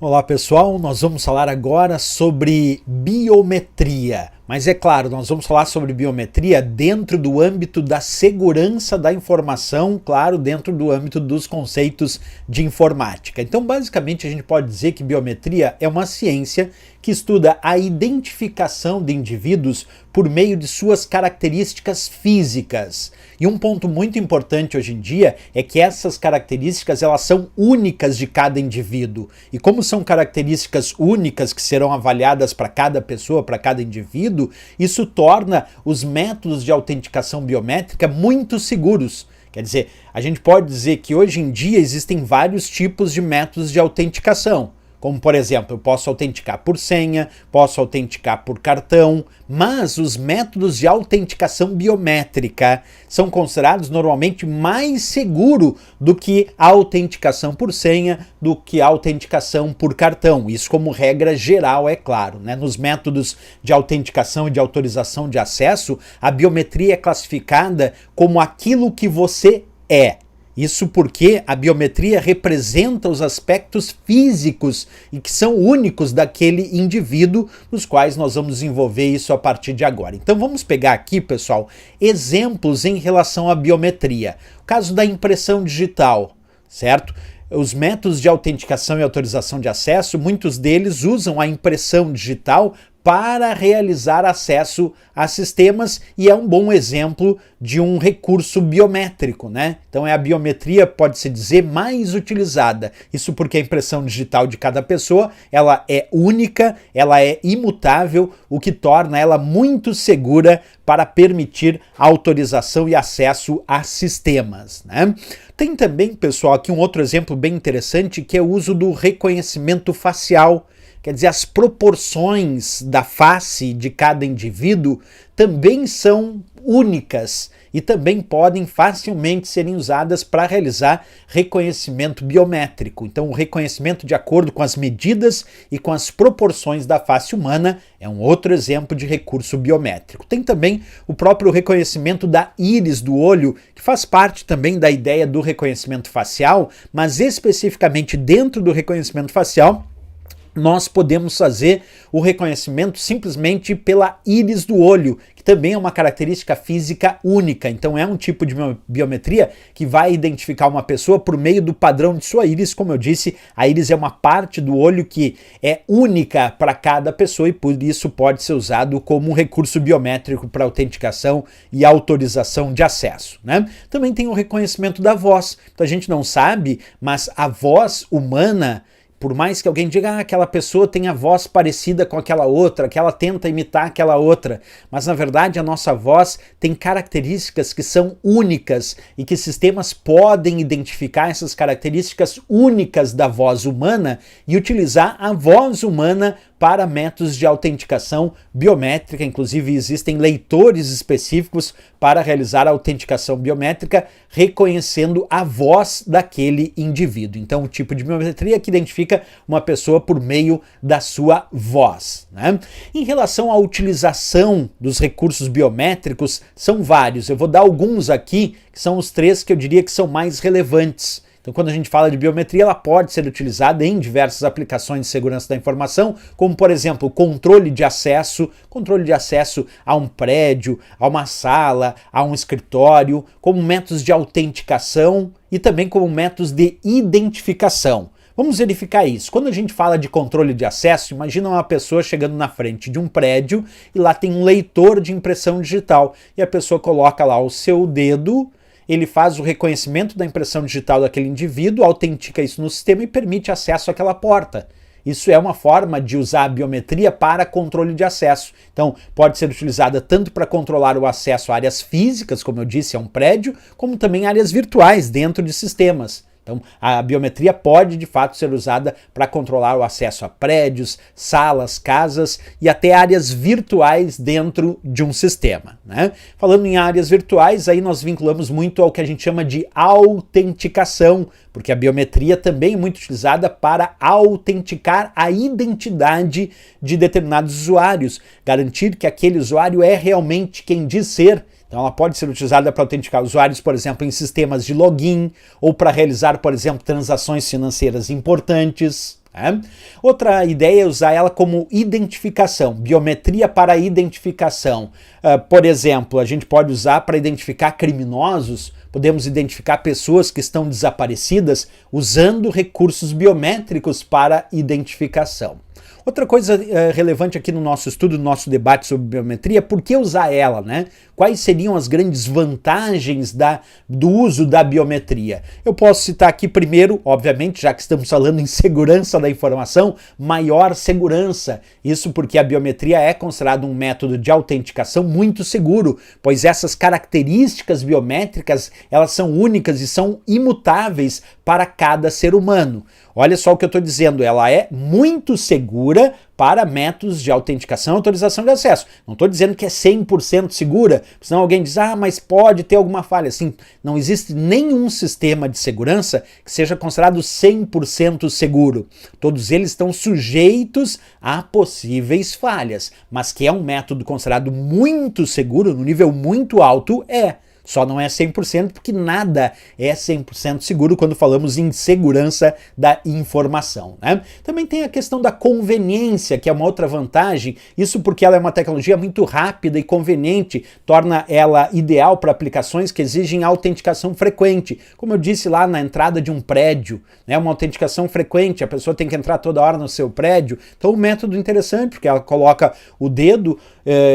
Olá pessoal, nós vamos falar agora sobre biometria, mas é claro, nós vamos falar sobre biometria dentro do âmbito da segurança da informação, claro, dentro do âmbito dos conceitos de informática. Então, basicamente, a gente pode dizer que biometria é uma ciência que estuda a identificação de indivíduos por meio de suas características físicas. E um ponto muito importante hoje em dia é que essas características elas são únicas de cada indivíduo. E como são características únicas que serão avaliadas para cada pessoa, para cada indivíduo, isso torna os métodos de autenticação biométrica muito seguros. Quer dizer, a gente pode dizer que hoje em dia existem vários tipos de métodos de autenticação. Como, por exemplo, eu posso autenticar por senha, posso autenticar por cartão, mas os métodos de autenticação biométrica são considerados normalmente mais seguros do que a autenticação por senha, do que a autenticação por cartão. Isso como regra geral, é claro, né? Nos métodos de autenticação e de autorização de acesso, a biometria é classificada como aquilo que você é. Isso porque a biometria representa os aspectos físicos e que são únicos daquele indivíduo, nos quais nós vamos desenvolver isso a partir de agora. Então vamos pegar aqui, pessoal, exemplos em relação à biometria. O caso da impressão digital, certo? Os métodos de autenticação e autorização de acesso, muitos deles usam a impressão digital para realizar acesso a sistemas e é um bom exemplo de um recurso biométrico, né? Então é a biometria, pode-se dizer, mais utilizada. Isso porque a impressão digital de cada pessoa, ela é única, ela é imutável, o que torna ela muito segura para permitir autorização e acesso a sistemas, né? Tem também, pessoal, aqui um outro exemplo bem interessante que é o uso do reconhecimento facial. Quer dizer, as proporções da face de cada indivíduo também são únicas e também podem facilmente serem usadas para realizar reconhecimento biométrico. Então, o reconhecimento de acordo com as medidas e com as proporções da face humana é um outro exemplo de recurso biométrico. Tem também o próprio reconhecimento da íris do olho, que faz parte também da ideia do reconhecimento facial, mas especificamente dentro do reconhecimento facial, nós podemos fazer o reconhecimento simplesmente pela íris do olho, que também é uma característica física única. Então é um tipo de biometria que vai identificar uma pessoa por meio do padrão de sua íris. Como eu disse, a íris é uma parte do olho que é única para cada pessoa e por isso pode ser usado como um recurso biométrico para autenticação e autorização de acesso, né? Também tem o reconhecimento da voz. Então a gente não sabe, mas a voz humana, por mais que alguém diga que aquela pessoa tem a voz parecida com aquela outra, que ela tenta imitar aquela outra, mas na verdade a nossa voz tem características que são únicas e que sistemas podem identificar essas características únicas da voz humana e utilizar a voz humana para métodos de autenticação biométrica. Inclusive existem leitores específicos para realizar a autenticação biométrica reconhecendo a voz daquele indivíduo. Então, o tipo de biometria que identifica uma pessoa por meio da sua voz, né? Em relação à utilização dos recursos biométricos, são vários. Eu vou dar alguns aqui, que são os três que eu diria que são mais relevantes. Então, quando a gente fala de biometria, ela pode ser utilizada em diversas aplicações de segurança da informação, como, por exemplo, controle de acesso a um prédio, a uma sala, a um escritório, como métodos de autenticação e também como métodos de identificação. Vamos verificar isso. Quando a gente fala de controle de acesso, imagina uma pessoa chegando na frente de um prédio e lá tem um leitor de impressão digital e a pessoa coloca lá o seu dedo, ele faz o reconhecimento da impressão digital daquele indivíduo, autentica isso no sistema e permite acesso àquela porta. Isso é uma forma de usar a biometria para controle de acesso. Então, pode ser utilizada tanto para controlar o acesso a áreas físicas, como eu disse, a um prédio, como também áreas virtuais dentro de sistemas. Então, a biometria pode, de fato, ser usada para controlar o acesso a prédios, salas, casas e até áreas virtuais dentro de um sistema, né? Falando em áreas virtuais, aí nós vinculamos muito ao que a gente chama de autenticação, porque a biometria também é muito utilizada para autenticar a identidade de determinados usuários, garantir que aquele usuário é realmente quem diz ser. Então ela pode ser utilizada para autenticar usuários, por exemplo, em sistemas de login ou para realizar, por exemplo, transações financeiras importantes. Outra ideia é usar ela como identificação, biometria para identificação. Por exemplo, a gente pode usar para identificar criminosos, podemos identificar pessoas que estão desaparecidas usando recursos biométricos para identificação. Outra coisa relevante aqui no nosso estudo, no nosso debate sobre biometria, por que usar ela, né? Quais seriam as grandes vantagens do uso da biometria? Eu posso citar aqui primeiro, obviamente, já que estamos falando em segurança da informação, maior segurança. Isso porque a biometria é considerado um método de autenticação muito seguro, pois essas características biométricas, elas são únicas e são imutáveis para cada ser humano. Olha só o que eu estou dizendo, ela é muito segura para métodos de autenticação e autorização de acesso. Não estou dizendo que é 100% segura, senão alguém diz, mas pode ter alguma falha. Assim, não existe nenhum sistema de segurança que seja considerado 100% seguro. Todos eles estão sujeitos a possíveis falhas, mas que é um método considerado muito seguro, no nível muito alto, Só não é 100% porque nada é 100% seguro quando falamos em segurança da informação, né? Também tem a questão da conveniência, que é uma outra vantagem, isso porque ela é uma tecnologia muito rápida e conveniente, torna ela ideal para aplicações que exigem autenticação frequente, como eu disse lá na entrada de um prédio, né? Uma autenticação frequente, a pessoa tem que entrar toda hora no seu prédio, então um método interessante, porque ela coloca o dedo,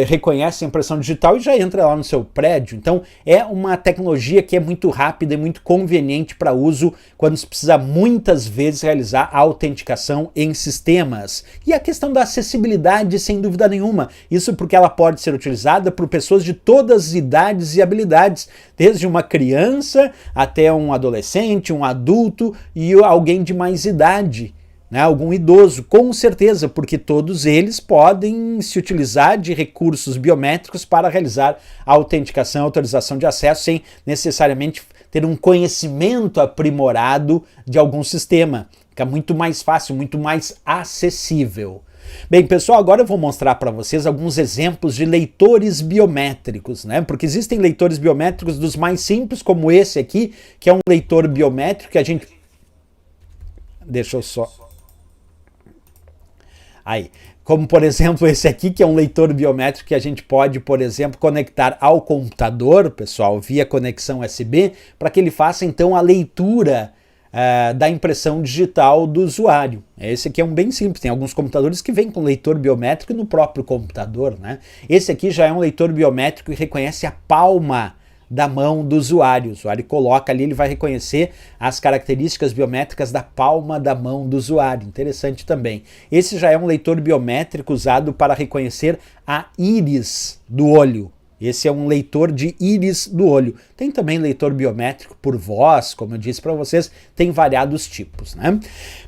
reconhece a impressão digital e já entra lá no seu prédio, então é uma tecnologia que é muito rápida e muito conveniente para uso quando se precisa muitas vezes realizar a autenticação em sistemas. E a questão da acessibilidade, sem dúvida nenhuma, isso porque ela pode ser utilizada por pessoas de todas as idades e habilidades, desde uma criança até um adolescente, um adulto e alguém de mais idade. Algum idoso, com certeza, porque todos eles podem se utilizar de recursos biométricos para realizar a autenticação e autorização de acesso sem necessariamente ter um conhecimento aprimorado de algum sistema. Fica muito mais fácil, muito mais acessível. Bem, pessoal, agora eu vou mostrar para vocês alguns exemplos de leitores biométricos, né? Porque existem leitores biométricos dos mais simples, como esse aqui, que é um leitor biométrico que a gente... Deixa eu só... Aí, como por exemplo esse aqui, que é um leitor biométrico que a gente pode, por exemplo, conectar ao computador, pessoal, via conexão USB, para que ele faça então a leitura da impressão digital do usuário. Esse aqui é um bem simples, tem alguns computadores que vêm com leitor biométrico no próprio computador, né? Esse aqui já é um leitor biométrico e reconhece a palma da mão do usuário. O usuário coloca ali, ele vai reconhecer as características biométricas da palma da mão do usuário. Interessante também. Esse já é um leitor biométrico usado para reconhecer a íris do olho. Esse é um leitor de íris do olho. Tem também leitor biométrico por voz, como eu disse para vocês, tem variados tipos, né?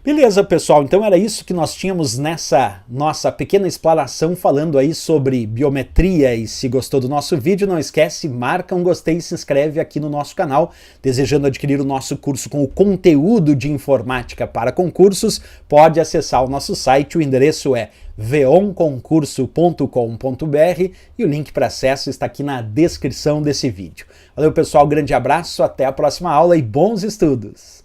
Beleza, pessoal, então era isso que nós tínhamos nessa nossa pequena explanação falando aí sobre biometria. E se gostou do nosso vídeo, não esquece, marca um gostei e se inscreve aqui no nosso canal. Desejando adquirir o nosso curso com o conteúdo de informática para concursos, pode acessar o nosso site, o endereço é veonconcurso.com.br e o link para acesso está aqui na descrição desse vídeo. Valeu, pessoal, grande abraço, até a próxima aula e bons estudos!